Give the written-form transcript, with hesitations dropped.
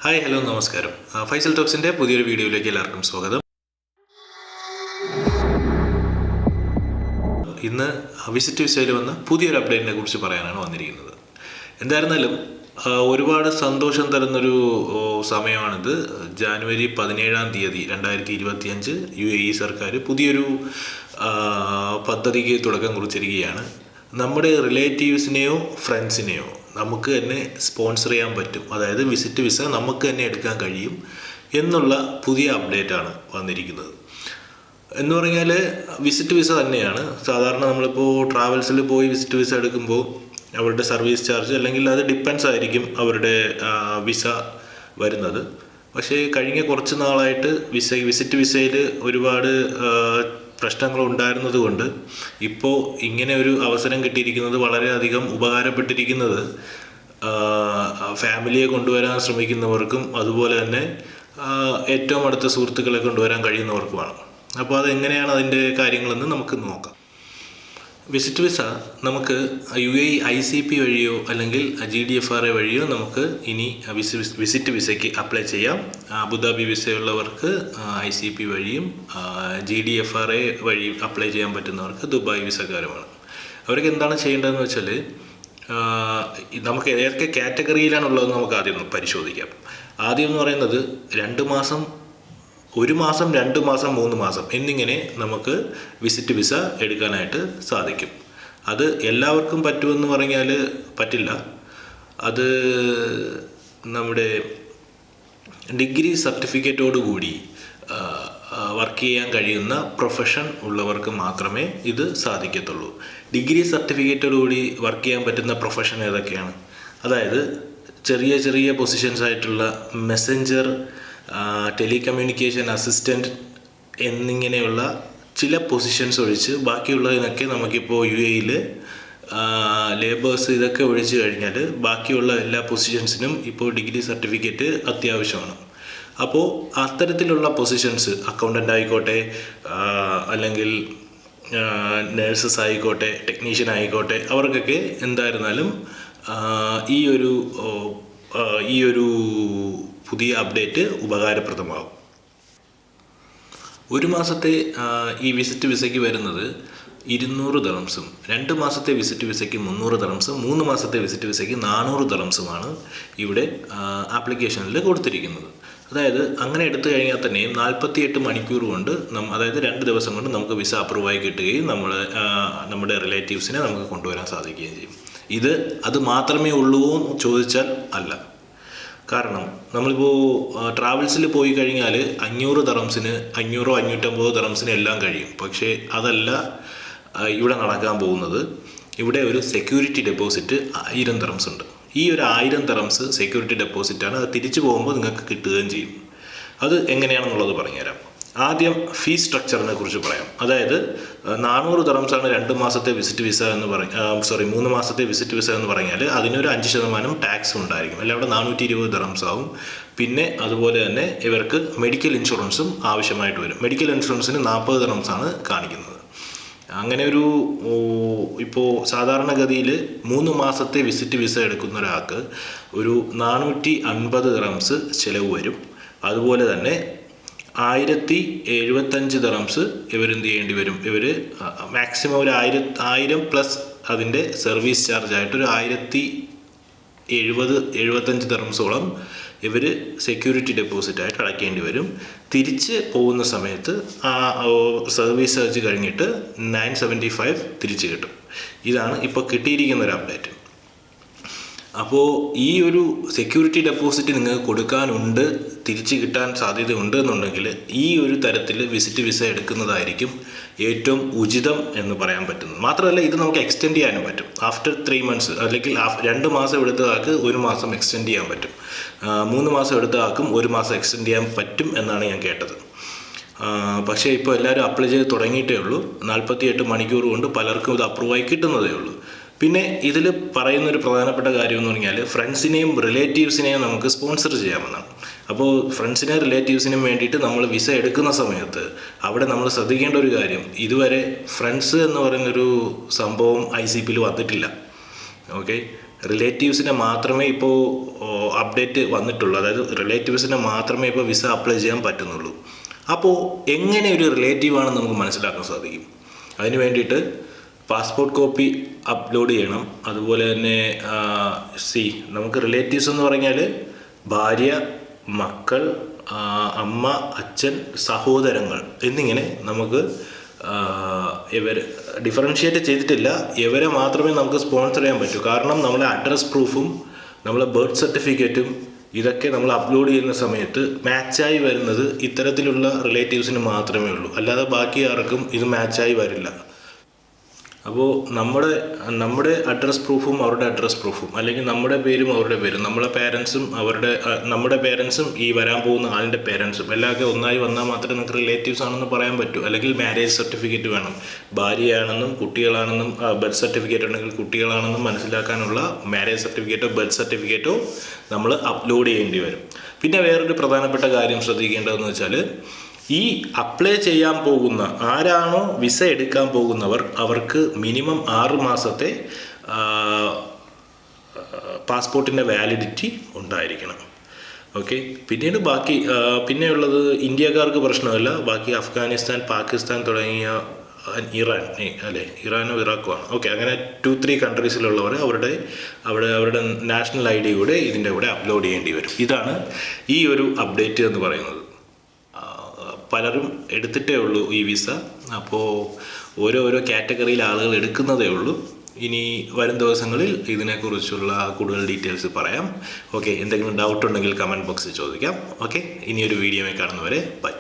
Hi hello നമസ്കാരം. ഫൈസൽ ടോക്സിൻ്റെ പുതിയൊരു വീഡിയോയിലേക്ക് എല്ലാവർക്കും സ്വാഗതം. ഇന്ന് വിസിറ്റ് വിസയിൽ വന്ന പുതിയൊരു അപ്ഡേറ്റിനെ കുറിച്ച് പറയാനാണ് വന്നിരിക്കുന്നത്. എന്തായിരുന്നാലും ഒരുപാട് സന്തോഷം തരുന്നൊരു സമയമാണിത്. ജാനുവരി 17 2025 UAE സർക്കാർ പുതിയൊരു പദ്ധതിക്ക് തുടക്കം കുറിച്ചിരിക്കുകയാണ്. നമ്മുടെ റിലേറ്റീവ്സിനെയോ ഫ്രണ്ട്സിനെയോ നമുക്ക് തന്നെ സ്പോൺസർ ചെയ്യാൻ പറ്റും, അതായത് വിസിറ്റ് വിസ നമുക്ക് തന്നെ എടുക്കാൻ കഴിയും എന്നുള്ള പുതിയ അപ്ഡേറ്റാണ് വന്നിരിക്കുന്നത്. എന്ന് പറഞ്ഞാൽ വിസിറ്റ് വിസ തന്നെയാണ്. സാധാരണ നമ്മളിപ്പോൾ ട്രാവൽസിൽ പോയി വിസിറ്റ് വിസ എടുക്കുമ്പോൾ അവരുടെ സർവീസ് ചാർജ് അല്ലെങ്കിൽ അത് ഡിപ്പെൻസ് ആയിരിക്കും അവരുടെ വിസ വരുന്നത്. പക്ഷേ കഴിഞ്ഞ കുറച്ച് നാളായിട്ട് വിസിറ്റ് വിസയിൽ ഒരുപാട് പ്രശ്നങ്ങൾ ഉണ്ടായിരുന്നത് കൊണ്ട് ഇപ്പോൾ ഇങ്ങനെ ഒരു അവസരം കിട്ടിയിരിക്കുന്നത് വളരെയധികം ഉപകാരപ്പെട്ടിരിക്കുന്നത് ഫാമിലിയെ കൊണ്ടുവരാൻ ശ്രമിക്കുന്നവർക്കും അതുപോലെ തന്നെ ഏറ്റവും അടുത്ത സുഹൃത്തുക്കളെ കൊണ്ടുവരാൻ കഴിയുന്നവർക്കുമാണ്. അപ്പോൾ അതെങ്ങനെയാണ് അതിൻ്റെ കാര്യങ്ങളെന്ന് നമുക്ക് നോക്കാം. വിസിറ്റ് വിസ നമുക്ക് UAE ICP വഴിയോ അല്ലെങ്കിൽ GDFRA വഴിയോ നമുക്ക് ഇനി വിസിറ്റ് വിസയ്ക്ക് അപ്ലൈ ചെയ്യാം. അബുദാബി വിസയുള്ളവർക്ക് ICP വഴിയും GDFRA വഴി അപ്ലൈ ചെയ്യാൻ പറ്റുന്നവർക്ക് ദുബായ് വിസക്കാരുമാണ്. അവർക്ക് എന്താണ് ചെയ്യേണ്ടതെന്ന് വെച്ചാൽ നമുക്ക് ഏതൊക്കെ കാറ്റഗറിയിലാണുള്ളതെന്ന് നമുക്ക് ആദ്യം പരിശോധിക്കാം. ആദ്യം എന്ന് പറയുന്നത് 2 മാസം, 1 മാസം, 2 മാസം, 3 മാസം എന്നിങ്ങനെ നമുക്ക് വിസിറ്റ് വിസ എടുക്കാനായിട്ട് സാധിക്കും. അത് എല്ലാവർക്കും പറ്റുമെന്ന് പറഞ്ഞാൽ പറ്റില്ല. അത് നമ്മുടെ ഡിഗ്രി സർട്ടിഫിക്കറ്റോട് കൂടി വർക്ക് ചെയ്യാൻ കഴിയുന്ന പ്രൊഫഷൻ ഉള്ളവർക്ക് മാത്രമേ ഇത് സാധിക്കത്തുള്ളൂ. ഡിഗ്രി സർട്ടിഫിക്കറ്റോടുകൂടി വർക്ക് ചെയ്യാൻ പറ്റുന്ന പ്രൊഫഷൻ ഏതൊക്കെയാണ്? അതായത് ചെറിയ ചെറിയ പൊസിഷൻസ് ആയിട്ടുള്ള മെസ്സഞ്ചർ, ടെലികമ്മ്യൂണിക്കേഷൻ അസിസ്റ്റൻറ്റ് എന്നിങ്ങനെയുള്ള ചില പൊസിഷൻസ് ഒഴിച്ച് ബാക്കിയുള്ളതിനൊക്കെ നമുക്കിപ്പോൾ UAEയിൽ ലേബേഴ്സ് ഇതൊക്കെ ഒഴിച്ച് കഴിഞ്ഞാൽ ബാക്കിയുള്ള എല്ലാ പൊസിഷൻസിനും ഇപ്പോൾ ഡിഗ്രി സർട്ടിഫിക്കറ്റ് അത്യാവശ്യമാണ്. അപ്പോൾ അത്തരത്തിലുള്ള പൊസിഷൻസ്, അക്കൗണ്ടൻ്റ് ആയിക്കോട്ടെ അല്ലെങ്കിൽ നേഴ്സസ് ആയിക്കോട്ടെ, ടെക്നീഷ്യൻ ആയിക്കോട്ടെ, അവർക്കൊക്കെ എന്തായിരുന്നാലും ഈ ഒരു പുതിയ അപ്ഡേറ്റ് ഉപകാരപ്രദമാകും. 1 മാസത്തെ ഈ വിസിറ്റ് വിസയ്ക്ക് വരുന്നത് 200 ദിർഹംസും, 2 മാസത്തെ വിസിറ്റ് വിസയ്ക്ക് 300 ദിർഹംസും, 3 മാസത്തെ വിസിറ്റ് വിസയ്ക്ക് 400 ദിർഹംസുമാണ് ഇവിടെ ആപ്ലിക്കേഷനിൽ കൊടുത്തിരിക്കുന്നത്. അതായത് അങ്ങനെ എടുത്തു കഴിഞ്ഞാൽ തന്നെയും 48 മണിക്കൂർ കൊണ്ട് അതായത് 2 ദിവസം കൊണ്ട് നമുക്ക് വിസ അപ്രൂവായി കിട്ടുകയും നമ്മുടെ റിലേറ്റീവ്സിനെ നമുക്ക് കൊണ്ടുവരാൻ സാധിക്കുകയും ചെയ്യും. അത് മാത്രമേ ഉള്ളൂ എന്ന് ചോദിച്ചാൽ അല്ല. കാരണം നമ്മളിപ്പോൾ ട്രാവൽസിൽ പോയി കഴിഞ്ഞാൽ 500 ദിർഹംസിന് 500 550 ദിർഹംസിന് എല്ലാം കഴിയും. പക്ഷേ അതല്ല ഇവിടെ നടക്കാൻ പോകുന്നത്. ഇവിടെ ഒരു സെക്യൂരിറ്റി ഡെപ്പോസിറ്റ് 1000 ദിർഹംസ് ഉണ്ട്. ഈ ഒരു 1000 ദിർഹംസ് സെക്യൂരിറ്റി ഡെപ്പോസിറ്റാണ്. അത് തിരിച്ചു പോകുമ്പോൾ നിങ്ങൾക്ക് കിട്ടുകയും ചെയ്യും. അത് എങ്ങനെയാണെന്നുള്ളത് പറഞ്ഞുതരാം. ആദ്യം ഫീസ് സ്ട്രക്ചറിനെ കുറിച്ച് പറയാം. അതായത് 400 ദിർഹംസാണ് 2 മാസത്തെ വിസിറ്റ് വിസ എന്ന് 3 മാസത്തെ വിസിറ്റ് വിസ എന്ന് പറഞ്ഞാൽ അതിനൊരു 5% ടാക്സ് ഉണ്ടായിരിക്കും. അല്ല, അവിടെ 420 ദിർഹംസ് ആവും. പിന്നെ അതുപോലെ തന്നെ ഇവർക്ക് മെഡിക്കൽ ഇൻഷുറൻസും ആവശ്യമായിട്ട് വരും. മെഡിക്കൽ ഇൻഷുറൻസിന് 40 ദിർഹംസാണ് കാണിക്കുന്നത്. അങ്ങനെ ഇപ്പോൾ സാധാരണഗതിയിൽ 3 മാസത്തെ വിസിറ്റ് വിസ എടുക്കുന്ന ഒരാൾക്ക് ഒരു 450 ദിർഹംസ് ചിലവ് വരും. അതുപോലെ തന്നെ 1075 ദിർഹംസ് ഇവരെന്ത് ചെയ്യേണ്ടി വരും? ഇവർ മാക്സിമം ഒരു 1000 പ്ലസ് അതിൻ്റെ സർവീസ് ചാർജായിട്ട് ഒരു 1075 ദിർഹംസോളം ഇവർ സെക്യൂരിറ്റി ഡെപ്പോസിറ്റായിട്ട് അടയ്ക്കേണ്ടി വരും. തിരിച്ച് പോകുന്ന സമയത്ത് ആ സർവീസ് ചാർജ് കഴിഞ്ഞിട്ട് 975 തിരിച്ച് കിട്ടും. ഇതാണ് ഇപ്പോൾ കിട്ടിയിരിക്കുന്ന ഒരു അപ്ഡേറ്റ്. അപ്പോൾ ഈ ഒരു സെക്യൂരിറ്റി ഡെപ്പോസിറ്റ് നിങ്ങൾക്ക് കൊടുക്കാനുണ്ട്, തിരിച്ച് കിട്ടാൻ സാധ്യതയുണ്ട് എന്നുണ്ടെങ്കിൽ ഈ ഒരു തരത്തിൽ വിസിറ്റ് വിസ എടുക്കുന്നതായിരിക്കും ഏറ്റവും ഉചിതം എന്ന് പറയാൻ പറ്റുന്നത്. മാത്രമല്ല, ഇത് നമുക്ക് എക്സ്റ്റെൻഡ് ചെയ്യാനും പറ്റും. ആഫ്റ്റർ 3 മന്ത്സ് അല്ലെങ്കിൽ 2 മാസം എടുത്ത ആൾക്ക് 1 മാസം എക്സ്റ്റെൻഡ് ചെയ്യാൻ പറ്റും. 3 മാസം എടുത്ത ആൾക്കും 1 മാസം എക്സ്റ്റെൻഡ് ചെയ്യാൻ പറ്റും എന്നാണ് ഞാൻ കേട്ടത്. പക്ഷേ ഇപ്പോൾ എല്ലാവരും അപ്ലൈ ചെയ്ത് തുടങ്ങിയിട്ടേ ഉള്ളൂ. 48 മണിക്കൂർ കൊണ്ട് പലർക്കും ഇത് അപ്രൂവായി കിട്ടുന്നതേ ഉള്ളൂ. പിന്നെ ഇതിൽ പറയുന്നൊരു പ്രധാനപ്പെട്ട കാര്യം എന്ന് പറഞ്ഞാൽ ഫ്രണ്ട്സിനെയും റിലേറ്റീവ്സിനെയും നമുക്ക് സ്പോൺസർ ചെയ്യാമെന്നാണ്. അപ്പോൾ ഫ്രണ്ട്സിനെയും റിലേറ്റീവ്സിനും വേണ്ടിയിട്ട് നമ്മൾ വിസ എടുക്കുന്ന സമയത്ത് അവിടെ നമ്മൾ ശ്രദ്ധിക്കേണ്ട ഒരു കാര്യം, ഇതുവരെ ഫ്രണ്ട്സ് എന്ന് പറയുന്നൊരു സംഭവം ICPയിൽ വന്നിട്ടില്ല. ഓക്കെ, റിലേറ്റീവ്സിനെ മാത്രമേ ഇപ്പോൾ അപ്ഡേറ്റ് വന്നിട്ടുള്ളൂ. അതായത് റിലേറ്റീവ്സിനെ മാത്രമേ ഇപ്പോൾ വിസ അപ്ലൈ ചെയ്യാൻ പറ്റുന്നുള്ളൂ. അപ്പോൾ എങ്ങനെ ഒരു റിലേറ്റീവാണെന്ന് നമുക്ക് മനസ്സിലാക്കാൻ സാധിക്കും? അതിന് വേണ്ടിയിട്ട് പാസ്പോർട്ട് കോപ്പി അപ്ലോഡ് ചെയ്യണം. അതുപോലെ തന്നെ നമുക്ക് റിലേറ്റീവ്സ് എന്ന് പറഞ്ഞാൽ ഭാര്യ, മക്കൾ, അമ്മ, അച്ഛൻ, സഹോദരങ്ങൾ എന്നിങ്ങനെ നമുക്ക് ഇവർ ഡിഫറൻഷ്യേറ്റ് ചെയ്തിട്ടില്ല. ഇവരെ മാത്രമേ നമുക്ക് സ്പോൺസർ ചെയ്യാൻ പറ്റൂ. കാരണം നമ്മളെ അഡ്രസ് പ്രൂഫും നമ്മളെ ബർത്ത് സർട്ടിഫിക്കറ്റും ഇതൊക്കെ നമ്മൾ അപ്ലോഡ് ചെയ്യുന്ന സമയത്ത് മാച്ചായി വരുന്നത് ഇത്തരത്തിലുള്ള റിലേറ്റീവ്സിന് മാത്രമേ ഉള്ളൂ. അല്ലാതെ ബാക്കി ആർക്കും ഇത് മാച്ചായി വരില്ല. അപ്പോൾ നമ്മുടെ അഡ്രസ് പ്രൂഫും അവരുടെ അഡ്രസ് പ്രൂഫും, അല്ലെങ്കിൽ നമ്മുടെ പേരും അവരുടെ പേരും, നമ്മുടെ പേരൻസും ഈ വരാൻ പോകുന്ന ആളിൻ്റെ പേരൻസും എല്ലാമൊക്കെ ഒന്നായി വന്നാൽ മാത്രമേ നമുക്ക് റിലേറ്റീവ്സ് ആണെന്ന് പറയാൻ പറ്റൂ. അല്ലെങ്കിൽ മാരേജ് സർട്ടിഫിക്കറ്റ് വേണം. ഭാര്യയാണെന്നും കുട്ടികളാണെന്നും ബർത്ത് സർട്ടിഫിക്കറ്റ് ഉണ്ടെങ്കിൽ കുട്ടികളാണെന്നും മനസ്സിലാക്കാനുള്ള മാരേജ് സർട്ടിഫിക്കറ്റോ ബർത്ത് സർട്ടിഫിക്കറ്റോ നമ്മൾ അപ്ലോഡ് ചെയ്യേണ്ടി വരും. പിന്നെ വേറൊരു പ്രധാനപ്പെട്ട കാര്യം ശ്രദ്ധിക്കേണ്ടതെന്ന് വെച്ചാൽ, ഈ അപ്ലൈ ചെയ്യാൻ പോകുന്ന ആരാണോ വിസ എടുക്കാൻ പോകുന്നവർ, അവർക്ക് മിനിമം 6 മാസത്തെ പാസ്പോർട്ടിൻ്റെ വാലിഡിറ്റി ഉണ്ടായിരിക്കണം. ഓക്കെ. പിന്നീട് പിന്നെയുള്ളത് ഇന്ത്യക്കാർക്ക് പ്രശ്നമില്ല. ബാക്കി അഫ്ഗാനിസ്ഥാൻ, പാകിസ്ഥാൻ തുടങ്ങിയ ഇറാനോ ഇറാഖോ ആണ്. ഓക്കെ. അങ്ങനെ 2-3 കൺട്രീസിലുള്ളവർ അവരുടെ നാഷണൽ ID കൂടെ ഇതിൻ്റെ കൂടെ അപ്ലോഡ് ചെയ്യേണ്ടി വരും. ഇതാണ് ഈ ഒരു അപ്ഡേറ്റ് എന്ന് പറയുന്നത്. പലരും എടുത്തിട്ടേ ഉള്ളൂ ഈ വിസ. അപ്പോൾ ഓരോ കാറ്റഗറിയിൽ ആളുകൾ എടുക്കുന്നതേ ഉള്ളൂ. ഇനി വരും ദിവസങ്ങളിൽ ഇതിനെക്കുറിച്ചുള്ള കൂടുതൽ ഡീറ്റെയിൽസ് പറയാം. ഓക്കെ. എന്തെങ്കിലും ഡൗട്ട് ഉണ്ടെങ്കിൽ കമൻറ്റ് ബോക്സിൽ ചോദിക്കാം. ഓക്കെ. ഇനിയൊരു വീഡിയോയിൽ കാണുന്നവരെ ബൈ.